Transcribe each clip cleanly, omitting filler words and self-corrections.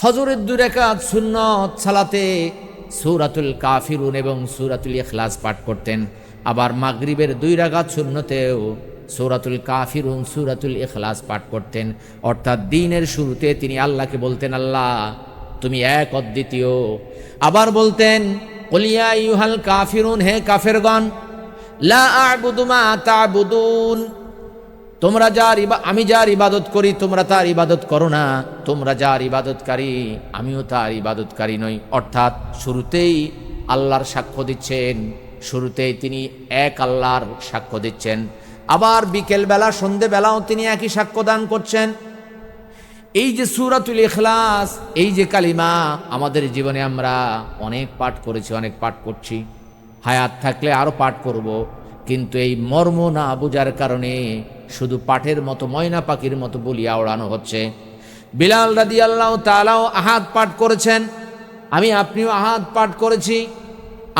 ফজরের 2 রাকাত সুন্নত সালাতে সূরাতুল কাফিরুন এবং সূরাতুল ইখলাস পাঠ করতেন। আবার মাগরিবের 2 রাকাত সুন্নতেও সূরাতুল কাফিরুন সূরাতুল ইখলাস পাঠ করতেন। অর্থাৎ দিনের শুরুতে তিনি আল্লাহকে বলতেন, আল্লাহ তুমি এক অদ্বিতীয়। আবার বলতেন, কুল ইয়া আইয়ুহাল কাফিরুন, হে কাফেরগণ, লা আ'বুদু মা তা'বুদুন, তোমরা আমি যার ইবাদত করি তোমরা তার ইবাদত করো না, তোমরা যার ইবাদতকারী আমিও তার ইবাদতকারী নই। অর্থাৎ শুরুতেই আল্লাহর সাক্ষ্য দিচ্ছেন, শুরুতেই তিনি এক আল্লাহর সাক্ষ্য দিচ্ছেন। আবার বিকেলবেলা সন্ধেবেলাও তিনি একই সাক্ষ্য দান করছেন। এই যে সূরাতুল ইখলাস, এই যে কালিমা আমাদের জীবনে আমরা অনেক পাঠ করেছি, অনেক পাঠ করছি, হায়াত থাকলে আরও পাঠ করব, কিন্তু এই মর্ম না বোঝার কারণে শুধু পাঠের মতো ময়না পাখির মতো বলিয়া ওড়ানো হচ্ছে। বিলাল রাদিয়াল্লাহু তাআলাও আহাদ পাঠ করেছেন, আমি আপনিও আহাদ পাঠ করেছি।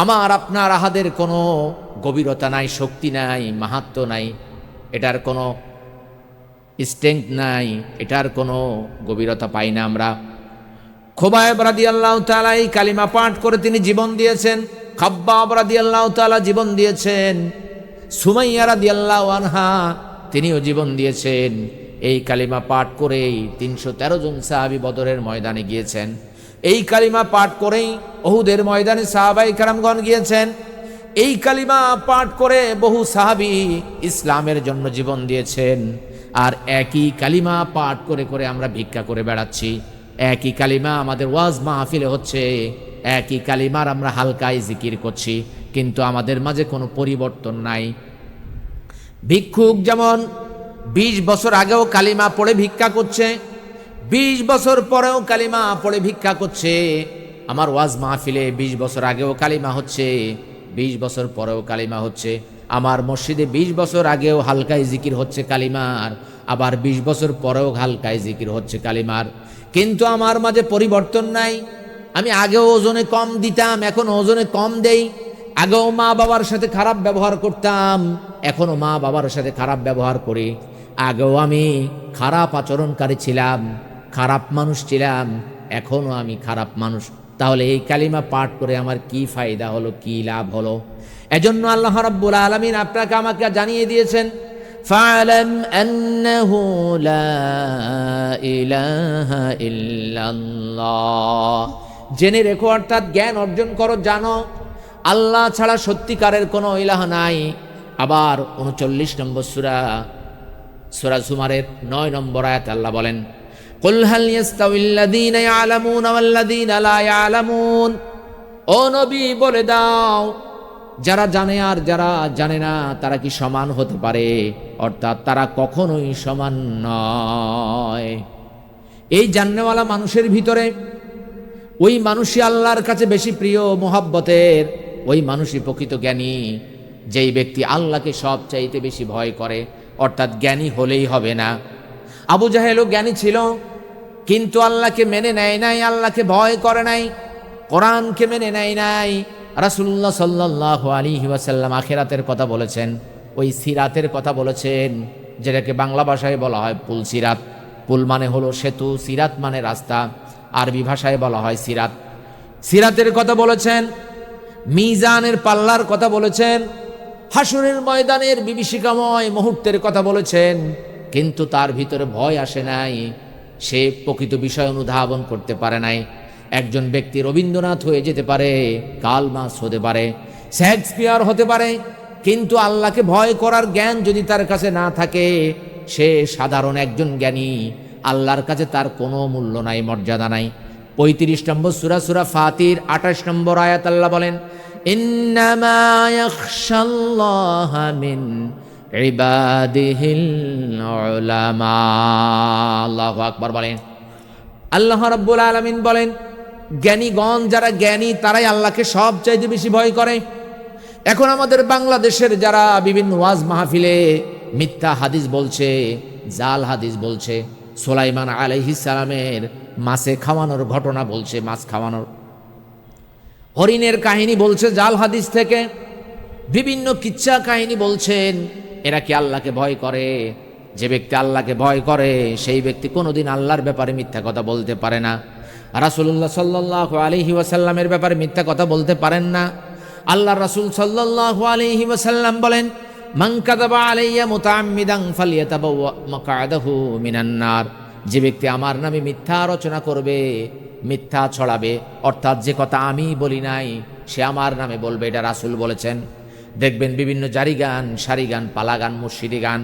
আমার আপনার আহাদের কোনো গভীরতা নাই, শক্তি নাই, মাহাত্ম্য নাই, এটার কোনো স্ট্রেংথ নাই, এটার কোনো গভীরতা পাই না আমরা। খুবাইব রাদিয়াল্লাহু তাআলা এই কালিমা পাঠ করে তিনি জীবন দিয়েছেন। খাব্বাব রাদিয়াল্লাহু তাআলা জীবন দিয়েছেন। সুমাইয়া রাদিয়াল্লাহু আনহা তিনিও জীবন দিয়েছেন। এই কালিমা পাঠ করেই 313 জন সাহাবী বদরের ময়দানে গিয়েছেন। এই কালিমা পাঠ করেই উহুদের ময়দানে সাহাবায়ে কেরামগণ গিয়েছেন। এই কালিমা পাঠ করে বহু সাহাবী ইসলামের জন্য জীবন দিয়েছেন। আর একই কালিমা পাঠ করে করে আমরা ভিক্ষা করে বেড়াচ্ছি। একই কালিমা আমাদের ওয়াজ মাহফিলে হচ্ছে, একই কালিমার আমরা হালকায় জিকির করছি, কিন্তু আমাদের মাঝে কোনো পরিবর্তন নাই। ভিক্ষুক যেমন 20 বছর আগেও কালিমা পড়ে ভিক্ষা করছে, 20 বছর পরেও কালিমা পড়ে ভিক্ষা করছে। আমার ওয়াজ মাহফিলে 20 বছর আগেও কালিমা হচ্ছে, 20 বছর পরেও কালিমা হচ্ছে। আমার মসজিদে 20 বছর আগেও হালকায় জিকির হচ্ছে কালিমার, আবার 20 বছর পরেও হালকায় জিকির হচ্ছে কালিমার, কিন্তু আমার মাঝে পরিবর্তন নাই। আমি আগেও ওজনে কম দিতাম, এখন ওজনে কম দেই। আগেও মা বাবার সাথে খারাপ ব্যবহার করতাম, এখনো মা বাবার সাথে খারাপ ব্যবহার করি। আগেও আমি খারাপ আচরণকারী ছিলাম, খারাপ মানুষ ছিলাম, এখনো আমি খারাপ মানুষ। তাহলে এই কালিমা পাঠ করে আমার কি ফায়দা হলো, কি লাভ হলো? এজন্য আল্লাহ রাব্বুল আলামিন আপনাকে আমাকে জানিয়ে দিয়েছেন, ফা'লাম আন্নাহু লা ইলাহা ইল্লাল্লাহ, জেনে রেখো, অর্থাৎ জ্ঞান অর্জন করো, জানো আল্লাহ ছাড়া সত্যিকারের কোনো ইলাহ নাই। আবার 39 নম্বর সূরা জুমারের 9 নম্বর আয়াত আল্লাহ বলেন, কুল হাল ইয়াস্তাউইল্লাযীনা ইয়ালামুনা ওয়াল্লাযীনা লা ইয়ালামুন, ও নবী বলে দাও, যারা জানে আর যারা জানে না তারা কি সমান হতে পারে? অর্থাৎ তারা কখনোই সমান নয়। এই জাননেওয়ালা মানুষের ভিতরে ওই মানুষই আল্লাহর কাছে বেশি প্রিয়, মোহাব্বতের, ওই মানুষই প্রকৃত জ্ঞানী, যেই ব্যক্তি আল্লাহকে সবচাইতে বেশি ভয় করে। অর্থাৎ জ্ঞানী হলেই হবে না। আবু জাহেলও জ্ঞানী ছিল, কিন্তু আল্লাহকে মেনে নেয় নাই, আল্লাহকে ভয় করে নাই, কোরআনকে মেনে নেয় নাই। রাসূলুল্লাহ সাল্লাল্লাহু আলাইহি ওয়াসাল্লাম আখিরাতের কথা বলেছেন, ওই সিরাতের কথা বলেছেন, যেটাকে বাংলা ভাষায় বলা হয় পুল সিরাত। পুল মানে হলো সেতু, সিরাত মানে রাস্তা, আরবি ভাষায় বলা হয় সিরাত। সিরাতের কথা বলেছেন, মিজানের পাল্লার কথা বলেছেন, হাসরের ময়দানের বিভীষিকাময় মুহূর্তের কথা বলেছেন, কিন্তু তার ভিতরে ভয় আসে নাই, সে প্রকৃত বিষয় অনুধাবন করতে পারে নাই। একজন ব্যক্তি রবীন্দ্রনাথ হয়ে যেতে পারে, কার্ল মার্কস হতে পারে, শেক্সপিয়ার হতে পারে, কিন্তু আল্লাহকে ভয় করার জ্ঞান যদি তার কাছে না থাকে, সে সাধারণ একজন জ্ঞানী, আল্লাহর কাছে তার কোনো মূল্য নাই, মর্যাদা নাই। 35 নম্বর সূরা ফাতির 28 নম্বর আয়াত আল্লাহ বলেন, ইন্নামা ইয়াখশাল্লাহা মিন ইবাদিহিল উলামা। আল্লাহু আকবার বলেন। আল্লাহ রাব্বুল আলামিন বলেন, জ্ঞানীগণ যারা জ্ঞানী তারাই আল্লাহকে সবচাইতে বেশি ভয় করে। এখন আমাদের বাংলাদেশের যারা বিভিন্ন ওয়াজ মাহফিলে মিথ্যা হাদিস বলছে, জাল হাদিস বলছে, সুলাইমান আলাইহিস সালামের মাছে খাওয়ানোর ঘটনা বলছে, মাছ খাওয়ানোর, হরিণের কাহিনী বলছে জাল হাদিস থেকে, বিভিন্ন কিচ্ছা কাহিনী বলছেন। এরা কি আল্লাহকে ভয় করে? যে ব্যক্তি আল্লাহকে ভয় করে সেই ব্যক্তি কোনোদিন আল্লাহর ব্যাপারে মিথ্যা কথা বলতে পারে না। রাসূলুল্লাহ সাল্লাল্লাহু আলাইহি ওয়াসাল্লামের ব্যাপারে মিথ্যা কথা বলতে পারেন না। আল্লাহ রাসূল সাল্লাল্লাহু আলাইহি ওয়াসাল্লাম বলেন, মান কাযাবা আলাইয়া মুতাআম্মিদান ফালিয়াতাবাওয়া মাকআদাহু মিনান নার। যে ব্যক্তি আমার নামে মিথ্যা রচনা করবে, মিথ্যা ছড়াবে, অর্থাৎ যে কথা আমি বলি নাই সে আমার নামে বলবে, এটা রাসূল বলেছেন। দেখবেন বিভিন্ন জারি গান, সারি গান, পালা গান, মুর্শিদি গান,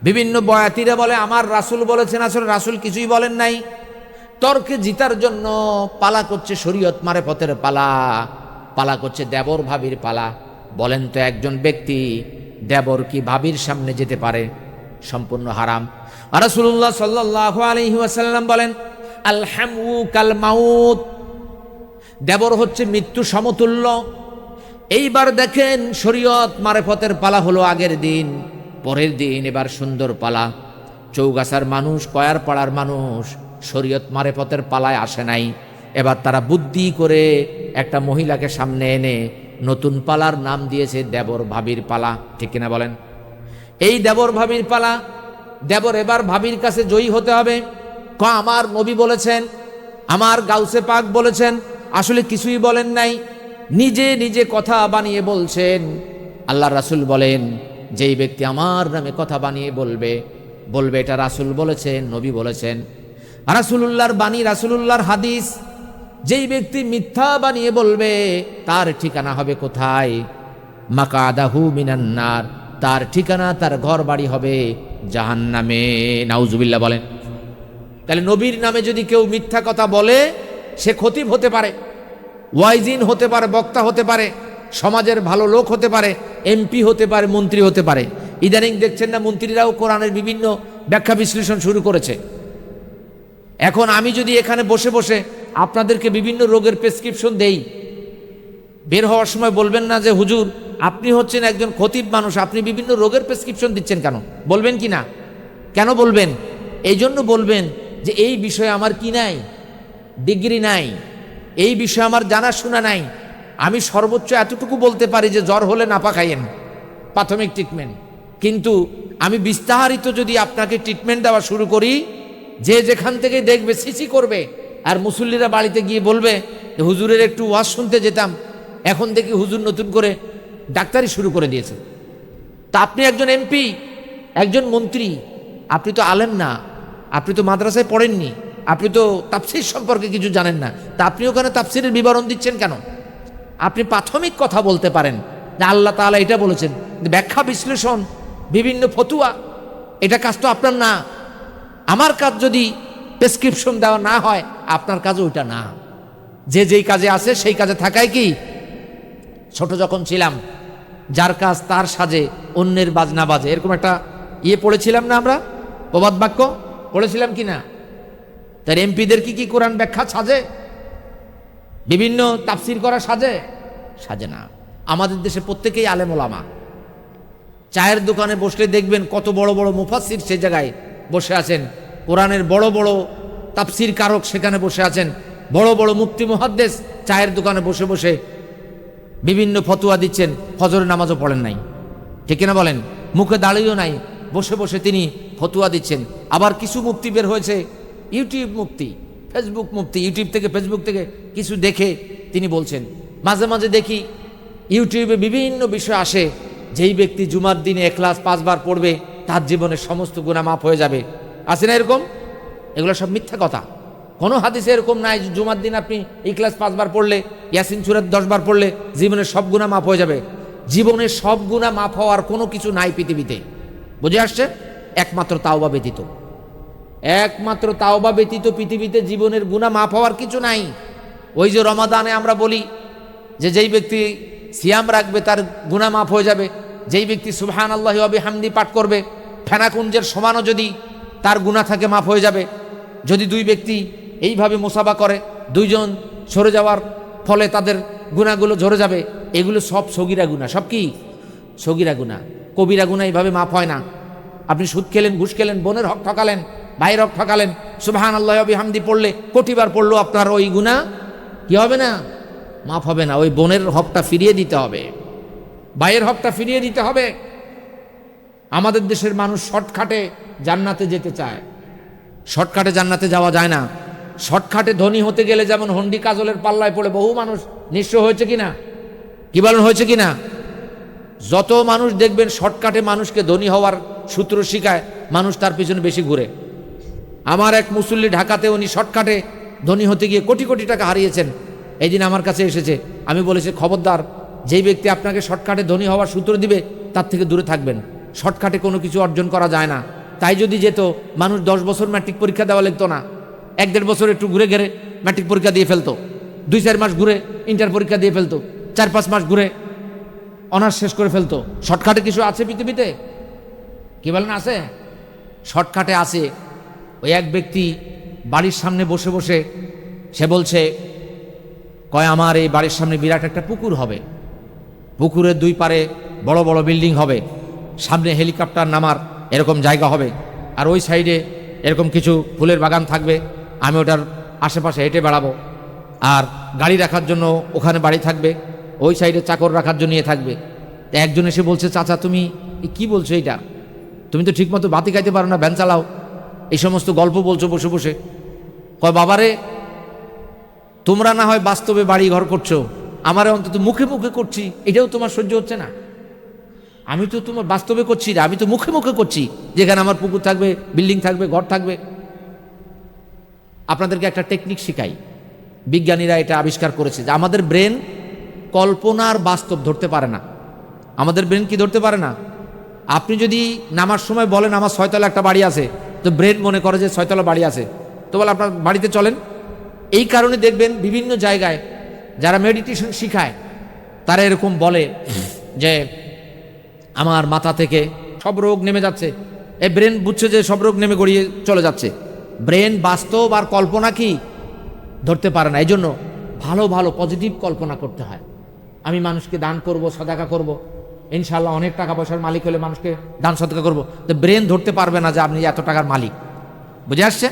বিভিন্ন বয়াতিরা বলে আমার রাসূল বলেছেন, আসলে রাসূল কিছুই বলেন নাই। তর্কে জিতার জন্য পালা করছে শরীয়ত মারেফতের পালা, পালা করছে দেবর ভাবির পালা। বলেন তো একজন ব্যক্তি দেবর কি ভাবির সামনে যেতে পারে? সম্পূর্ণ হারাম। রাসূলুল্লাহ সাল্লাল্লাহু আলাইহি ওয়াসাল্লাম বলেন, আল হামু কাল মাউত, দেবর হচ্ছে মৃত্যু সমতুল্য। এইবার দেখেন শরীয়ত মারেফতের পালা হলো আগের দিন, পরের দিন এবার সুন্দর পালা। চৌগাছার মানুষ, কয়ার পাড়ার মানুষ শরীয়ত মারেফতের পালায় আসে নাই। এবার তারা বুদ্ধি করে একটা মহিলাকে সামনে এনে নতুন পালার নাম দিয়েছে দেবর ভাবির পালা। ঠিক কিনা বলেন? এই দেবর ভাবির পালা, দেবর এবার ভাবির কাছে জয়ী হতে হবে। আমার নবী বলেছেন, আমার গাউসে পাক বলেছেন, আসলে কিছুই বলেন নাই, নিজে নিজে কথা বানিয়ে বলছেন। আল্লাহ রাসূল বলেন, যেই ব্যক্তি আমার নামে কথা বানিয়ে বলবে, বলবে এটা রাসূল বলেছেন, নবী বলেছেন। রাসূলুল্লাহর বাণী, রাসূলুল্লাহর হাদিস। যেই ব্যক্তি মিথ্যা বানিয়ে বলবে তার ঠিকানা হবে কোথায়? মাকআদাহু মিনান নার, তার ঠিকানা, তার ঘর বাড়ি হবে জাহান্নামে। নাউজুবিল্লাহ বলেন। তাহলে নবীর নামে যদি কেউ মিথ্যা কথা বলে সে খতিব হতে পারে, ওয়াইজিন হতে পারে, বক্তা হতে পারে, সমাজের ভালো লোক হতে পারে, এমপি হতে পারে, মন্ত্রী হতে পারে। ইদানিং দেখছেন না মন্ত্রীরাও কোরআনের বিভিন্ন ব্যাখ্যা বিশ্লেষণ শুরু করেছে। এখন আমি যদি এখানে বসে বসে আপনাদেরকে বিভিন্ন রোগের প্রেসক্রিপশন দেই, বের হওয়ার সময় বলবেন না যে হুজুর আপনি হচ্ছেন একজন খতিব মানুষ, আপনি বিভিন্ন রোগের প্রেসক্রিপশন দিচ্ছেন কেন? বলবেন কি না? কেন বলবেন? এই জন্য বলবেন যে এই বিষয়ে আমার কি নাই, ডিগ্রি নাই, এই বিষয়ে আমার জানাশোনা নাই। আমি সর্বোচ্চ এতটুকু বলতে পারি যে জ্বর হলে নাপা খাইয়েন, প্রাথমিক ট্রিটমেন্ট। কিন্তু আমি বিস্তারিত যদি আপনাকে ট্রিটমেন্ট দেওয়া শুরু করি, যে যেখান থেকে দেখবে সিসি করবে, আর মুসল্লিরা বাড়িতে গিয়ে বলবে হুজুরের একটু ওয়াজ শুনতে যেতাম, এখন দেখি হুজুর নতুন করে ডাক্তারি শুরু করে দিয়েছে। তা আপনি একজন এমপি, একজন মন্ত্রী, আপনি তো আলেম না, আপনি তো মাদ্রাসায় পড়েননি, আপনি তো তাফসীর সম্পর্কে কিছু জানেন না, তা আপনি ওখানে তাফসীরের বিবরণ দিচ্ছেন কেন? আপনি প্রাথমিক কথা বলতে পারেন যে আল্লাহ তাআলা এটা বলেছেন, ব্যাখ্যা বিশ্লেষণ, বিভিন্ন ফতুয়া, এটা কাজ তো আপনার না। আমার কাজ যদি প্রেসক্রিপশন দেওয়া না হয়, আপনার কাজ ওইটা না। যে যেই কাজে আছে সেই কাজে থাকায় কি? ছোট যখন ছিলাম, যার কাজ তার সাজে অন্যের বাজনা বাজে, এরকম একটা পড়েছিলাম না আমরা? প্রবাদ বাক্য পড়েছিলাম কি না? তার এমপিদের কি কোরআন ব্যাখ্যা সাজে? বিভিন্ন তাফসির করা সাজে? সাজে না। আমাদের দেশে প্রত্যেকেই আলেম ওলামা। চায়ের দোকানে বসলে দেখবেন কত বড় বড় মুফাসসির সে জায়গায় বসে আছেন, কোরআনের বড় বড় তাফসির কারক সেখানে বসে আছেন, বড় বড় মুফতি মুহাদ্দিস চায়ের দোকানে বসে বসে বিভিন্ন ফতোয়া দিচ্ছেন, ফজরের নামাজও পড়েন নাই। ঠিক কিনা বলেন? মুখে দাঁড়িয়েও নাই, বসে বসে তিনি ফতোয়া দিচ্ছেন। আবার কিছু মুফতি বের হয়েছে, ইউটিউব মুফতি, ফেসবুক মুফতি, ইউটিউব থেকে ফেসবুক থেকে কিছু দেখে তিনি বলছেন। মাঝে মাঝে দেখি ইউটিউবে বিভিন্ন বিষয় আসে, যেই ব্যক্তি জুমার দিনে ইখলাস 5 বার পড়বে তার জীবনের সমস্ত গুনাহ মাফ হয়ে যাবে। আছে না এরকম? এগুলো সব মিথ্যা কথা। কোনো হাদিসে এরকম নাই যে জুমার দিন আপনি ইখলাস 5 বার পড়লে, ইয়াসিন সূরা 10 বার পড়লে জীবনের সব গুনাহ মাফ হয়ে যাবে। জীবনের সব গুনাহ মাফ হওয়ার কোনো কিছু নাই পৃথিবীতে। বুঝে আসছে? একমাত্র তাওবা ব্যতীত, একমাত্র তাওবা ব্যতীত পৃথিবীতে জীবনের গুনাহ মাফ হওয়ার কিছু নাই। ওই যে রমাদানে আমরা বলি যে যেই ব্যক্তি সিয়াম রাখবে তার গুনাহ মাফ হয়ে যাবে, যেই ব্যক্তি সুবহানাল্লাহি ওয়া বিহামদি পাঠ করবে ফেনাকুঞ্জের সমানও যদি তার গুনাহ থাকে মাফ হয়ে যাবে। যদি দুই ব্যক্তি এইভাবে মুসাফা করে, দুইজন সরে যাওয়ার ফলে তাদের গুনাহগুলো ঝরে যাবে। এগুলো সব সগীরা গুনাহ। সব কি? সগীরা গুনাহ। কবিরা গুনাহ এইভাবে মাফ হয় না। আপনি সুদ খেলেন, ঘুষ খেলেন, বোনের হক ঠকালেন, ভাইয়ের হক ঠকালেন, সুবহানাল্লাহি ওয়া বিহামদি পড়লে কোটিবার পড়লেও আপনার ওই গুনাহ কি হবে না? মাফ হবে না। ওই বোনের হকটা ফিরিয়ে দিতে হবে, ভাইয়ের হকটা ফিরিয়ে দিতে হবে। আমাদের দেশের মানুষ শর্টকাটে জান্নাতে যেতে চায়। শর্টকাটে জান্নাতে যাওয়া যায় না। শর্টকাটে ধনী হতে গেলে যেমন হন্ডি কাজলের পাল্লায় পড়ে বহু মানুষ নিঃস্ব হয়েছে কিনা, কি বলেন, হয়েছে কিনা? যত মানুষ দেখবেন শর্টকাটে মানুষকে ধনী হওয়ার সূত্র শিখায়, মানুষ তার পিছনে বেশি ঘুরে। আমার এক মুসল্লি ঢাকাতে, উনি শর্টকাটে ধনী হতে গিয়ে কোটি কোটি টাকা হারিয়েছেন। এই দিন আমার কাছে এসেছে, আমি বলেছি খবরদার, যেই ব্যক্তি আপনাকে শর্টকাটে ধনী হওয়ার সূত্র দিবে তার থেকে দূরে থাকবেন। শর্টকাটে কোনো কিছু অর্জন করা যায় না। তাই যদি যেত, মানুষ 10 বছর ম্যাট্রিক পরীক্ষা দেওয়া লাগতো না। 1-1.5 বছর একটু ঘুরে ঘেরে ম্যাট্রিক পরীক্ষা দিয়ে ফেলতো, 2-4 মাস ঘুরে ইন্টার পরীক্ষা দিয়ে ফেলতো, 4-5 মাস ঘুরে অনার্স শেষ করে ফেলতো। শর্টকাটে কিছু আছে পৃথিবীতে? কি বলেন, আছে? শর্টকাটে আছে। ওই এক ব্যক্তি বাড়ির সামনে বসে বসে সে বলছে, কয় আমার এই বাড়ির সামনে বিরাট একটা পুকুর হবে, পুকুরের 2 পারে বড় বড় বিল্ডিং হবে, সামনে হেলিকপ্টার নামার এরকম জায়গা হবে, আর ওই সাইডে এরকম কিছু ফুলের বাগান থাকবে, আমি ওটার আশেপাশে হেঁটে বেড়াবো, আর গাড়ি রাখার জন্য ওখানে বাড়ি থাকবে, ওই সাইডে চাকর রাখার জন্য ইয়ে থাকবে। একজন এসে বলছে, চাচা তুমি কি বলছো এইটা? তুমি তো ঠিকমতো বাতি খাইতে পারো না, ভ্যান চালাও, এই সমস্ত গল্প বলছো বসে বসে। কয় বাবারে, তোমরা না হয় বাস্তবে বাড়ি ঘর করছো, আমারে অন্তত মুখে মুখে করছি, এটাও তোমার সহ্য হচ্ছে না? আমি তো তোমার বাস্তবে করছি না, আমি তো মুখে মুখে করছি, যেখানে আমার পুকুর থাকবে, বিল্ডিং থাকবে, ঘর থাকবে। আপনাদেরকে একটা টেকনিক শিখাই, বিজ্ঞানীরা এটা আবিষ্কার করেছে যে আমাদের ব্রেন কল্পনার বাস্তব ধরতে পারে না। আমাদের ব্রেন কি ধরতে পারে না? আপনি যদি নামার সময় বলেন আমার 6 তলা একটা বাড়ি আছে, তো ব্রেন মনে করে যে 6 তলা বাড়ি আছে, তো বলে আপনার বাড়িতে চলেন। এই কারণে দেখবেন বিভিন্ন জায়গায় যারা মেডিটেশন শিখায় তারা এরকম বলে যে আমার মাথা থেকে সব রোগ নেমে যাচ্ছে। এই ব্রেন বুঝছে যে সব রোগ নেমে গড়িয়ে চলে যাচ্ছে। ব্রেন বাস্তব আর কল্পনা কি ধরতে পারে না। এই জন্য ভালো ভালো পজিটিভ কল্পনা করতে হয়। আমি মানুষকে দান করব, সদাকা করব, ইনশাআল্লাহ অনেক টাকা পয়সার মালিক হলে মানুষকে দান সদাকা করব, তো ব্রেন ধরতে পারবে না যে আপনি এত টাকার মালিক। বুঝে আসছে?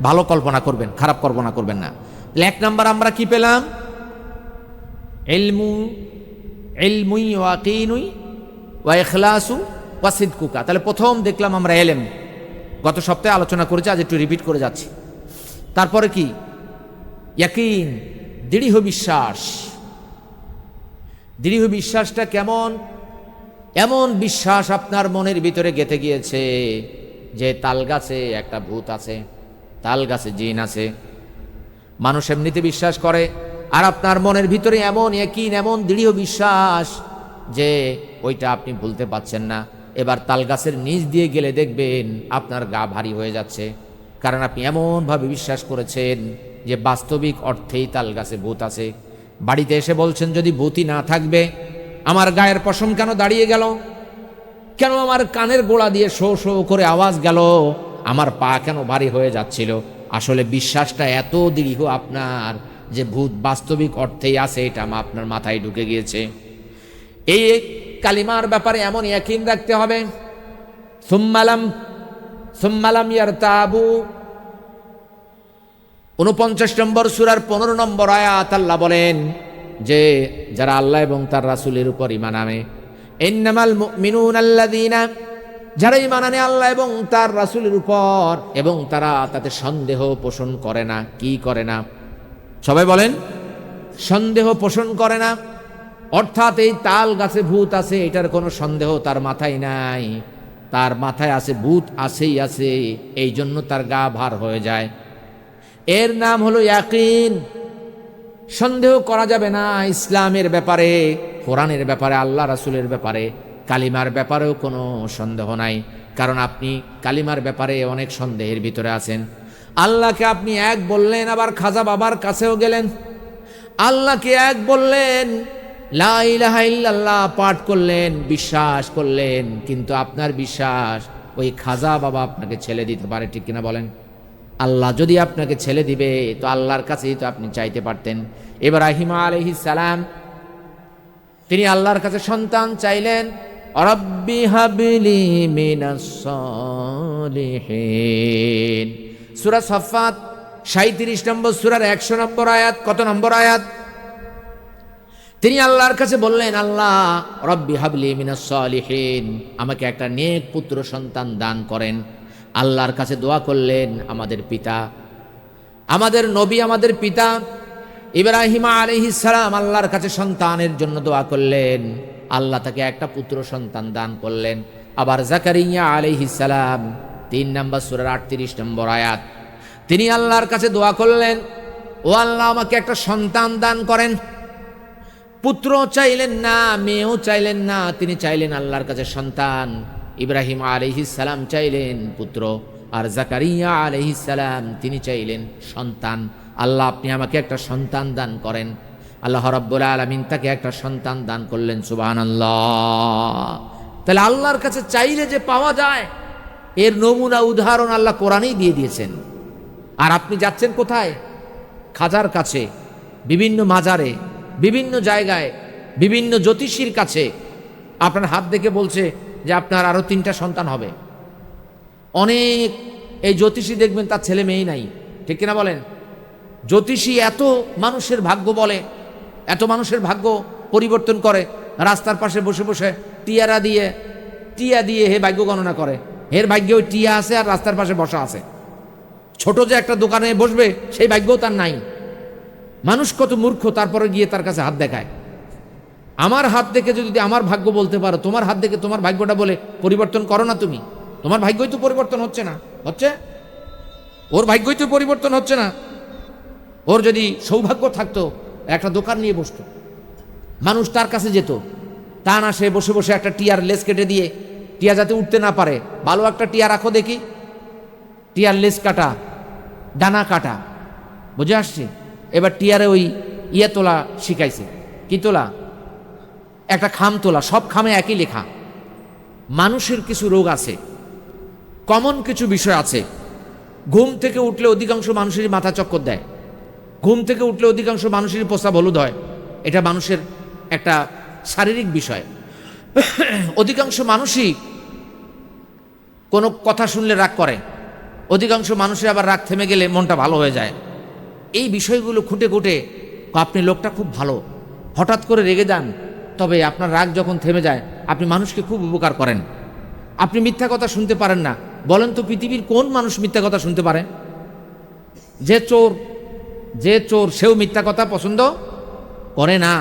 ভালো কল্পনা করবেন, খারাপ কল্পনা করবেন না। 1 নাম্বার আমরা কি পেলাম? ইলমুই ওয়াকিনুই ওয়া ইখলাসু ওয়া সিদকুকা। তাহলে প্রথম দেখলাম আমরা এলেম, গত সপ্তাহে আলোচনা করেছি, আজ একটু রিপিট করে যাচ্ছি। তারপরে কি? ইয়াকিন, দৃঢ় বিশ্বাস। দৃঢ় বিশ্বাসটা কেমন? এমন বিশ্বাস আপনার মনের ভিতরে গেঁথে গিয়েছে যে তাল গাছে একটা ভূত আছে, তাল গাছে জিন আছে। মানুষ এমনিতে বিশ্বাস করে, আর আপনার মনের ভিতরে এমন ইয়াকিন, এমন দৃঢ় বিশ্বাস যে ওইটা আপনি ভুলতে পারছেন না। এবার তাল গাছের নিচ দিয়ে গেলে দেখবেন আপনার গা ভারী হয়ে যাচ্ছে, কারণ আপনি এমনভাবে বিশ্বাস করেছেন যে বাস্তবিক অর্থেই তাল গাছে ভূত আছে। বাড়িতে এসে বলছেন যদি ভূতই না থাকবে, আমার গায়ের পশম কেন দাঁড়িয়ে গেল, কেন আমার কানের গোড়া দিয়ে শো শো করে আওয়াজ গেল, আমার পা কেন ভারী হয়ে যাচ্ছিল? আসলে বিশ্বাসটা এত দৃঢ় আপনার যে ভূত বাস্তবিক অর্থেই আছে, এটা আপনার মাথায় ঢুকে গিয়েছে। এই কালিমার ব্যাপারে এমন ইয়াকিন রাখতে হবে। সুম্মালাম ইয়ারতাবু, 49 নম্বর সূরার 15 নম্বর আয়াত আল্লাহ বলেন যে যারা আল্লাহ এবং তার রাসূলের উপর ঈমান আনে, ইন্নামাল মুমিনুনা আল্লাযীনা, যারা ঈমান আনে আল্লাহ এবং তার রাসূলের উপর এবং তারা তাতে সন্দেহ পোষণ করে না। কি করে না? সবাই বলেন, সন্দেহ পোষণ করে না। অর্থাৎ এই তাল গাছে ভূত আছে এটার কোনো সন্দেহ তার মাথায় নাই। তার মাথায় আছে ভূত আছেই আছে, এই জন্য তার গা ভার হয়ে যায়। এর নাম হলো ইয়াকিন। সন্দেহ করা যাবে না ইসলামের ব্যাপারে, কোরআনের ব্যাপারে, আল্লাহ রাসূলের ব্যাপারে, কালিমার ব্যাপারেও কোনো সন্দেহ নাই। কারণ আপনি কালিমার ব্যাপারে অনেক সন্দেহের ভিতরে আছেন। আল্লাহকে আপনি এক বললেন, আবার খাজা বাবার কাছেও গেলেন। আল্লাহকে এক বললেন, লা ইলাহা ইল্লাল্লাহ পাঠ করলেন, বিশ্বাস করলেন, কিন্তু আপনার বিশ্বাস ওই খাজা বাবা আপনাকে ছেলে দিতে পারে, ঠিক কিনা বলেন? আল্লাহ যদি আপনাকে ছেলে দিবে তো আল্লাহর কাছেই তো আপনি চাইতে পারতেন। ইব্রাহিম আলাইহিস সালাম তিনি আল্লাহর কাছে সন্তান চাইলেন, রব্বি হাবলি মিনাস সালিহিন। সূরা সাফফাত 37 নম্বর সূরার 100 নম্বর আয়াত। কত নম্বর আয়াত? তিনি আল্লাহর কাছে বললেন, আল্লাহ রব্বি হাবলি মিনাস সালিহিন, আমাকে একটা নেক পুত্র সন্তান দান করেন। আল্লাহর কাছে দোয়া করলেন আমাদের পিতা আমাদের নবী, আমাদের পিতা ইব্রাহিম আলাইহিস সালাম আল্লাহর কাছে সন্তানের জন্য দোয়া করলেন, আল্লাহ তাকে একটা পুত্র সন্তান দান করলেন। আবার জাকারিয়া আলাইহিস সালাম 3 নম্বর সূরার 38 নম্বর আয়াত, তিনি আল্লাহর কাছে দোয়া করলেন, ও আল্লাহ আমাকে একটা সন্তান দান করেন। পুত্র চাইলেন না, মেয়েও চাইলেন না, তিনি চাইলেন আল্লাহর কাছে সন্তান। ইব্রাহিম আলাইহিস সালাম চাইলেন পুত্র, আর জাকারিয়া আলাইহিস সালাম তিনি চাইলেন সন্তান। আল্লাহ আপনি আমাকে একটা সন্তান দান করেন। আল্লাহ রাব্বুল আলামিন তাকে একটা সন্তান দান করলেন। সুবহানাল্লাহ। তাহলে আল্লাহর কাছে চাইলে যে পাওয়া যায়, এর নমুনা উদাহরণ আল্লাহ কোরআনেই দিয়ে দিয়েছেন। আর আপনি যাচ্ছেন কোথায়? খাজার কাছে, বিভিন্ন মাজারে, বিভিন্ন জায়গায়, বিভিন্ন জ্যোতিষীর কাছে আপনার হাত দেখে বলছে যে আপনার আরো 3টা সন্তান হবে। অনেক এই জ্যোতিষী দেখবেন তার ছেলে মেয়ে নাই, ঠিক কিনা বলেন? জ্যোতিষী এত মানুষের ভাগ্য বলে, এত মানুষের ভাগ্য পরিবর্তন করে, রাস্তার পাশে বসে বসে টিয়া দিয়ে হে ভাগ্য গণনা করে। এর ভাগ্যে ওই টিয়া আছে আর রাস্তার পাশে বসা আছে। ছোট যে একটা দোকানে বসবে সেই ভাগ্যও তার নাই। মানুষ কত মূর্খ, তারপরে গিয়ে তার কাছে হাত দেখায়। আমার হাত দেখে যদি আমার ভাগ্য বলতে পারো, তোমার হাত দেখে তোমার ভাগ্যটা বলে পরিবর্তন করো না তুমি। তোমার ভাগ্যই তো পরিবর্তন হচ্ছে না, হচ্ছে ওর ভাগ্যই তো পরিবর্তন হচ্ছে না। ওর যদি সৌভাগ্য থাকতো একটা দোকান নিয়ে বসতো, মানুষ তার কাছে যেত। তা না, সে বসে বসে একটা টিয়ার লেজ কেটে দিয়ে, টিয়া যাতে উঠতে না পারে, ভালো একটা টিয়া রাখো দেখি, টিয়ার লেজ কাটা, ডানা কাটা, বুঝে আসছে? এবার টিয়ারে ওই ইয়ে তোলা শিখাইছে। কি তোলা? একটা খাম তোলা। সব খামে একই লেখা। মানুষের কিছু রোগ আছে, কমন কিছু বিষয় আছে। ঘুম থেকে উঠলে অধিকাংশ মানুষেরই মাথা চক্কর দেয়, ঘুম থেকে উঠলে অধিকাংশ মানুষেরই প্রস্রাব হলুদ হয়। এটা মানুষের একটা শারীরিক বিষয়। অধিকাংশ মানুষই কোনো কথা শুনলে রাগ করে, অধিকাংশ মানুষের আবার রাগ থেমে গেলে মনটা ভালো হয়ে যায়। এই বিষয়গুলো খুঁটে খুঁটে আপনি লোকটা খুব ভালো, হঠাৎ করে রেগে যান, তবে আপনার রাগ যখন থেমে যায় আপনি মানুষকে খুব উপকার করেন। আপনি মিথ্যা কথা শুনতে পারেন না। বলেন তো পৃথিবীর কোন মানুষ মিথ্যা কথা শুনতে পারে? যে চোর সেও মিথ্যা কথা পছন্দ করে না।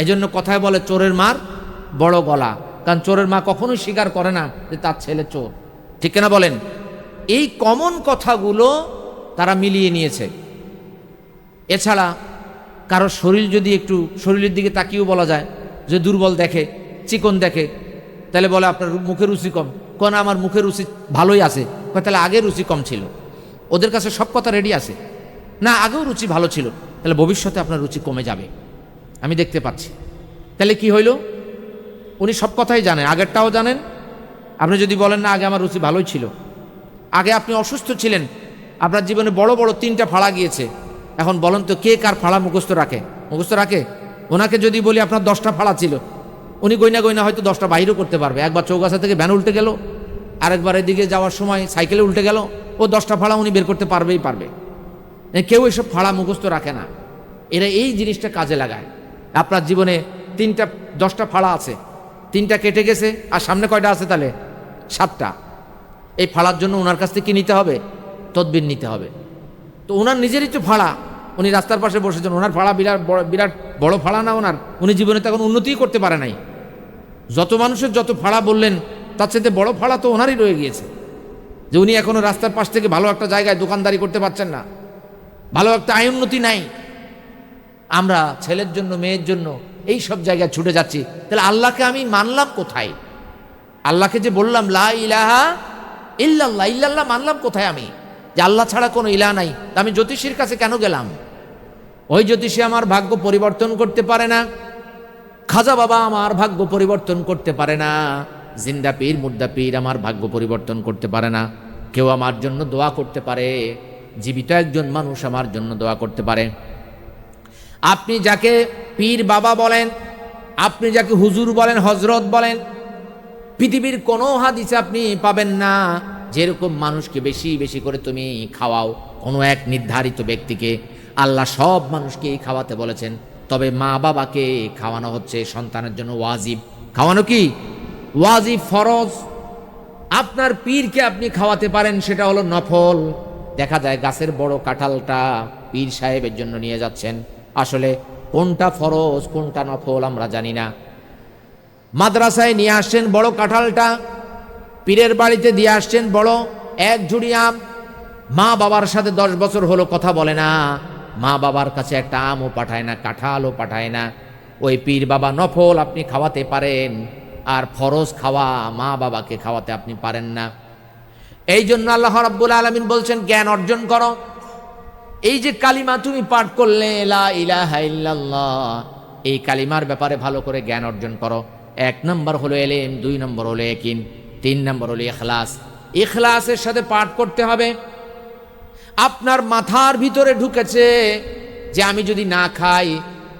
এজন্য কথায় বলে চোরের মার বড় গলা, কারণ চোরের মা কখনোই স্বীকার করে না যে তার ছেলে চোর, ঠিক কিনা বলেন? এই কমন কথাগুলো তারা মিলিয়ে নিয়েছে। এছাড়া কারো শরীর যদি একটু, শরীরের দিকে তাকিয়েও বলা যায় যে দুর্বল দেখে, চিকন দেখে, তাহলে বলে আপনার মুখের রুচি কম। কোন আমার মুখের রুচি ভালোই আছে, তাহলে আগে রুচি কম ছিল। ওদের কাছে সব কথা রেডি আছে। না, আগেও রুচি ভালো ছিল, তাহলে ভবিষ্যতে আপনার রুচি কমে যাবে, আমি দেখতে পাচ্ছি। তাহলে কি হইল? উনি সব কথাই জানেন, আগেরটাও জানেন। আপনি যদি বলেন না আগে আমার রুচি ভালোই ছিল, আগে আপনি অসুস্থ ছিলেন, আপনার জীবনে বড় বড় 3টা ফাড়া গিয়েছে, এখন বলেন তো কে কার ফাড়া মুখস্থ রাখে? মুখস্থ রাখে? ওনাকে যদি বলি আপনার 10টা ফাড়া ছিল, উনি গইনা হয়তো 10টা বাইরেও করতে পারবে। একবার চৌগাছা থেকে ভ্যান উল্টে গেল, আরেকবার এদিকে যাওয়ার সময় সাইকেলে উল্টে গেল, ও 10টা ফাড়া উনি বের করতে পারবেই পারবে। কেউ এসব ফাড়া মুখস্থ রাখে না, এরা এই জিনিসটা কাজে লাগায়। আপনার জীবনে 10টা ফাড়া আছে, 3টা কেটে গেছে, আর সামনে কয়টা আছে? তাহলে 7টা। এই ফাড়ার জন্য ওনার কাছ থেকে কি নিতে হবে? তদবির নিতে হবে। তো ওনার নিজেরই তো ফাড়া, উনি রাস্তার পাশে বসেছেন, ওনার ফাড়া বিরাট বড় ফাড়া না ওনার? উনি জীবনে তখন উন্নতিই করতে পারে নাই। যত মানুষের যত ফাড়া বললেন তার সাথে বড় ফাড়া তো ওনারই রয়ে গিয়েছে, যে উনি এখনো রাস্তার পাশ থেকে ভালো একটা জায়গায় দোকানদারি করতে পারছেন না, ভালো একটা আয় উন্নতি নাই। আমরা ছেলের জন্য, মেয়ের জন্য এই সব জায়গায় ছুটে যাচ্ছি। তাহলে আল্লাহকে আমি মানলাম কোথায়? আল্লাহকে যে বললাম লা ইলাহা ইল্লাল্লাহ, ইল্লাল্লাহ মানলাম কোথায় আমি? যে আল্লাহ ছাড়া কোনো ইলাহ নাই, তা আমি জ্যোতিষীর কাছে কেন গেলাম? ওই জ্যোতিষী আমার ভাগ্য পরিবর্তন করতে পারে না, খাজা বাবা আমার ভাগ্য পরিবর্তন করতে পারে না, জিন্দা পীর মুর্দা পীর আমার ভাগ্য পরিবর্তন করতে পারে না। কেউ আমার জন্য দোয়া করতে পারে, জীবিত একজন মানুষ আমার জন্য দোয়া করতে পারে। আপনি যাকে পীর বাবা বলেন, আপনি যাকে হুজুর বলেন, হজরত বলেন, পৃথিবীর কোনো হাদিসে আপনি পাবেন না যেরকম মানুষকে বেশি বেশি করে তুমি খাওয়াও কোনো এক নির্ধারিত ব্যক্তিকে। আল্লাহ সব মানুষকেই খাওয়াতে বলেছেন, তবে মা বাবাকে খাওয়ানো হচ্ছে সন্তানের জন্য ওয়াজিব। খাওয়ানো কি ওয়াজিব, ফরজ। আপনার পীরকে আপনি খাওয়াতে পারেন, সেটা হলো নফল। দেখা যায় গাছের বড় কাঁঠালটা পীর সাহেবের জন্য নিয়ে যাচ্ছেন। আসলে কোনটা ফরজ কোনটা নফল আমরা জানি না। মাদ্রাসায় নিয়ে আসছেন বড় কাঁঠালটা, পীরের বাড়িতে দিয়ে আসছেন বড় এক ঝুড়ি আম। মা বাবার সাথে 10 বছর হলো কথা বলে না, মা বাবার কাছে একটা আমও পাঠায় না, কাঁঠালও পাঠায় না। ওই পীর বাবা নফল আপনি খাওয়াতে পারেন, আর ফরজ খাওয়া মা বাবাকে খাওয়াতে আপনি পারেন না। এই জন্য আল্লাহ রাব্বুল আলামিন বলছেন জ্ঞান অর্জন করো। এই যে কালিমা তুমি পাঠ করলে লা ইলাহা ইল্লাল্লাহ, এই কালিমার ব্যাপারে ভালো করে জ্ঞান অর্জন করো। 1 নম্বর হলো ইলম, 2 নম্বর হলো ইয়াকিন, 3 নম্বর হলো ইখলাস। ইখলাসের সাথে পাঠ করতে হবে। আপনার মাথার ভিতরে ঢুকেছে যে আমি যদি না খাই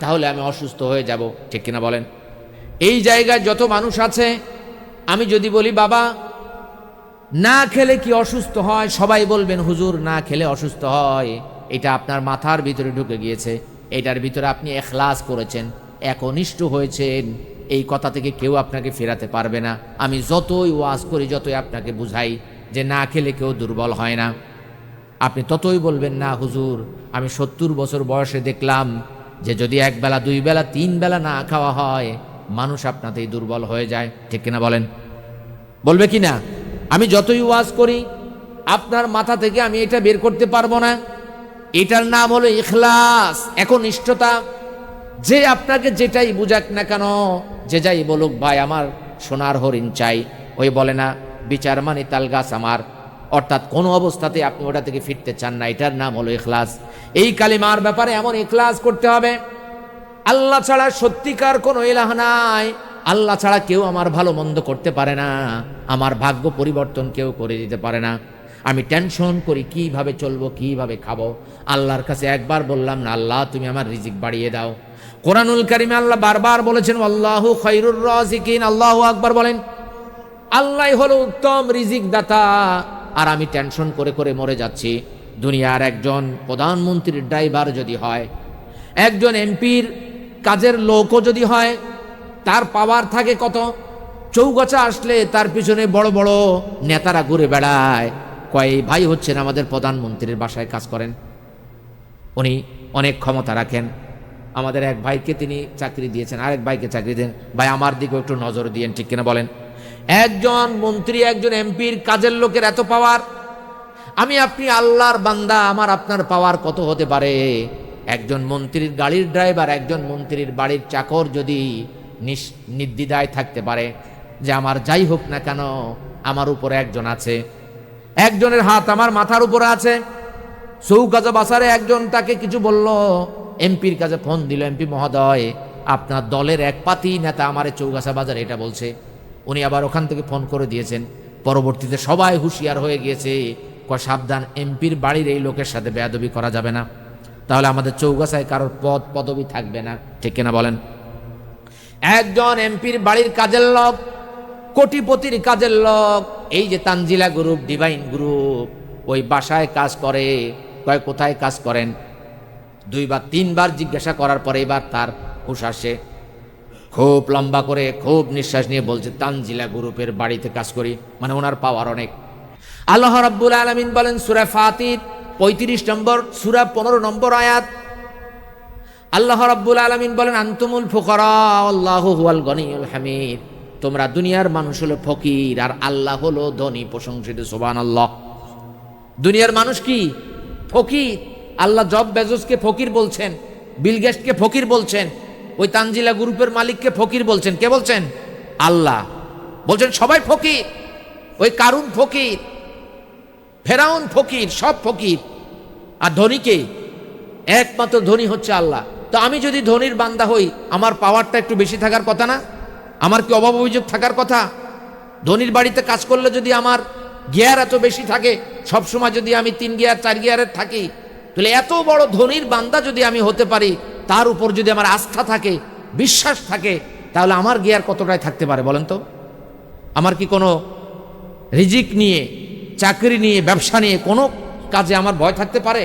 তাহলে আমি অসুস্থ হয়ে যাব, ঠিক কিনা বলেন? এই জায়গায় যত মানুষ আছে, আমি যদি বলি বাবা না খেলে কি অসুস্থ হয়, সবাই বলবেন হুজুর না খেলে অসুস্থ হয়। এটা আপনার মাথার ভিতরে ঢুকে গিয়েছে, এটার ভিতরে আপনি ইখলাস করেছেন, একনিষ্ঠ হয়েছেন। এই কথা থেকে কেউ আপনাকে ফেরাতে পারবে না। আমি যতই ওয়াজ করি, যতই আপনাকে বুঝাই যে না খেলে কেউ দুর্বল হয় না, আপনি ততই বলবেন না হুজুর আমি 70 বছর বয়সে দেখলাম যে যদি 1 বেলা 2 বেলা 3 বেলা না খাওয়া হয় মানুষ আপনাতেই দুর্বল হয়ে যায়, ঠিক কিনা বলেন? বলবে কি না? আমি যতই ওয়াজ করি আপনার মাথা থেকে আমি এটা বের করতে পারবো না। এটার নাম হলো ইখলাস, একনিষ্ঠতা। যে আপনাকে যেটাই বুঝাক না কেন, যে যাই বলুক ভাই আমার সোনার হরিণ চাই, ওই বলে না বিচার মানে তাল গাছ আমার, অর্থাৎ কোনো অবস্থাতে আপনি ওটা থেকে ফিরতে চান না। এটার নাম হলো ইখলাস। এই কালিমার ব্যাপারে এমন ইখলাস করতে হবে, আল্লাহ ছাড়া সত্যিকার কোনো ইলাহ নাই, আল্লাহ ছাড়া কেউ আমার ভালো মন্দ করতে পারে না, আমার ভাগ্য পরিবর্তন কেউ করে দিতে পারে না। আমি টেনশন করি কিভাবে চলবো, কিভাবে খাবো। আল্লাহর কাছে একবার বললাম না আল্লাহ তুমি আমার রিজিক বাড়িয়ে দাও। কোরআনুল কারিমে আল্লাহ বারবার বলেছেন আল্লাহু খায়রুর রাযিকিন, আল্লাহু আকবার বলেন। আল্লাহ হলো উত্তম রিজিক দাতা। আর আমি টেনশন করে করে মরে যাচ্ছি। দুনিয়ার একজন প্রধানমন্ত্রীর ড্রাইভার যদি হয়, একজন এমপির কাজের লোকও যদি হয়, তার পাওয়ার থাকে কত? চৌগাছা আসলে তার পিছনে বড় বড় নেতারা ঘুরে বেড়ায়, কয় ভাই হচ্ছেন আমাদের প্রধানমন্ত্রীর বাসায় কাজ করেন, উনি অনেক ক্ষমতা রাখেন। আমাদের এক ভাইকে তিনি চাকরি দিয়েছেন, আরেক ভাইকে চাকরি দেন, ভাই আমার দিকে একটু নজর দিয়েন, ঠিক কিনা বলেন? একজন মন্ত্রী একজন এমপির কাজের লোকের এত পাওয়ার, আমি আপনি আল্লাহর বান্দা, আমার আপনার পাওয়ার কত হতে পারে? একজন মন্ত্রীর গাড়ির ড্রাইভার, একজন মন্ত্রীর বাড়ির চাকর যদি নির্দ্বিধায় থাকতে পারে যে আমার যাই হোক না কেন আমার উপরে একজন আছে, একজনের হাত আমার মাথার উপরে আছে। চৌকাজা বাসারে একজন তাকে কিছু বলল, এমপির কাছে ফোন দিল, এমপি মহোদয় আপনার দলের এক পাতি নেতা আমারে চৌগাছা বাজারে এটা বলছে। উনি আবার ওখান থেকে ফোন করে দিয়েছেন। পরবর্তীতে সবাই হুঁশিয়ার হয়ে গিয়েছে, সাবধান এমপির বাড়ির এই লোকের সাথে বেয়াদবি করা যাবে না, তাহলে আমাদের চৌগাছায় কারোর পদ পদবি থাকবে না, ঠিক কিনা বলেন? একজন এমপির বাড়ির কাজের লোক, কোটিপতির কাজের লোক, এই যে তানজিলা গ্রুপ, ডিভাইন গ্রুপ, ওই বাসায় কাজ করে। কয় কোথায় কাজ করেন? 2 বা 3 বার জিজ্ঞাসা করার পরে এবার তার হুঁশ আসে, খুব লম্বা করে খুব নিঃশ্বাস নিয়ে বলছে তানজিলা গ্রুপের বাড়িতে কাজ করি, মানে ওনার পাওয়ার অনেক। আল্লাহ রাব্বুল আলামিন বলেন সূরা ফাতির 35 নম্বর সূরা 15 নম্বর আয়াত, আল্লাহ রাব্বুল আলামিন বলেন আনতুমুল ফুকারা আল্লাহু হুয়াল গনিয়ুল হামিদ, তোমরা দুনিয়ার মানুষ হলো ফকির আর আল্লাহ হলো ধনী প্রশংসিত, সুবহানাল্লাহ। দুনিয়ার মানুষ কি? ফকির। আল্লাহ জব বেজোসকে ফকির বলছেন, বিল গেটসকে ফকির বলছেন, ওই তানজিলা গ্রুপের মালিককে ফকির বলছেন। কে বলছেন? আল্লাহ বলছেন সবাই ফকির। ওই কারুন ফকির, ফেরাউন ফকির, সব ফকির। আর ধনীকে? একমাত্র ধনী হচ্ছে আল্লাহ। তো আমি যদি ধনীর বান্দা হই, আমার পাওয়ারটা একটু বেশি থাকার কথা না? আমার কি অভাব অভিযোগ থাকার কথা? ধনীর বাড়িতে কাজ করলে যদি আমার গিয়ার এত বেশি থাকে, সবসময় যদি আমি 3 গিয়ার 4 গিয়ারের থাকি, তাহলে এত বড় ধনীর বান্দা যদি আমি হতে পারি, তার উপর যদি আমার আস্থা থাকে, বিশ্বাস থাকে, তাহলে আমার গিয়ার কতটাই থাকতে পারে বলেন তো? আমার কি কোনো রিজিক নিয়ে, চাকরি নিয়ে, ব্যবসা নিয়ে কোনো কাজে আমার ভয় থাকতে পারে?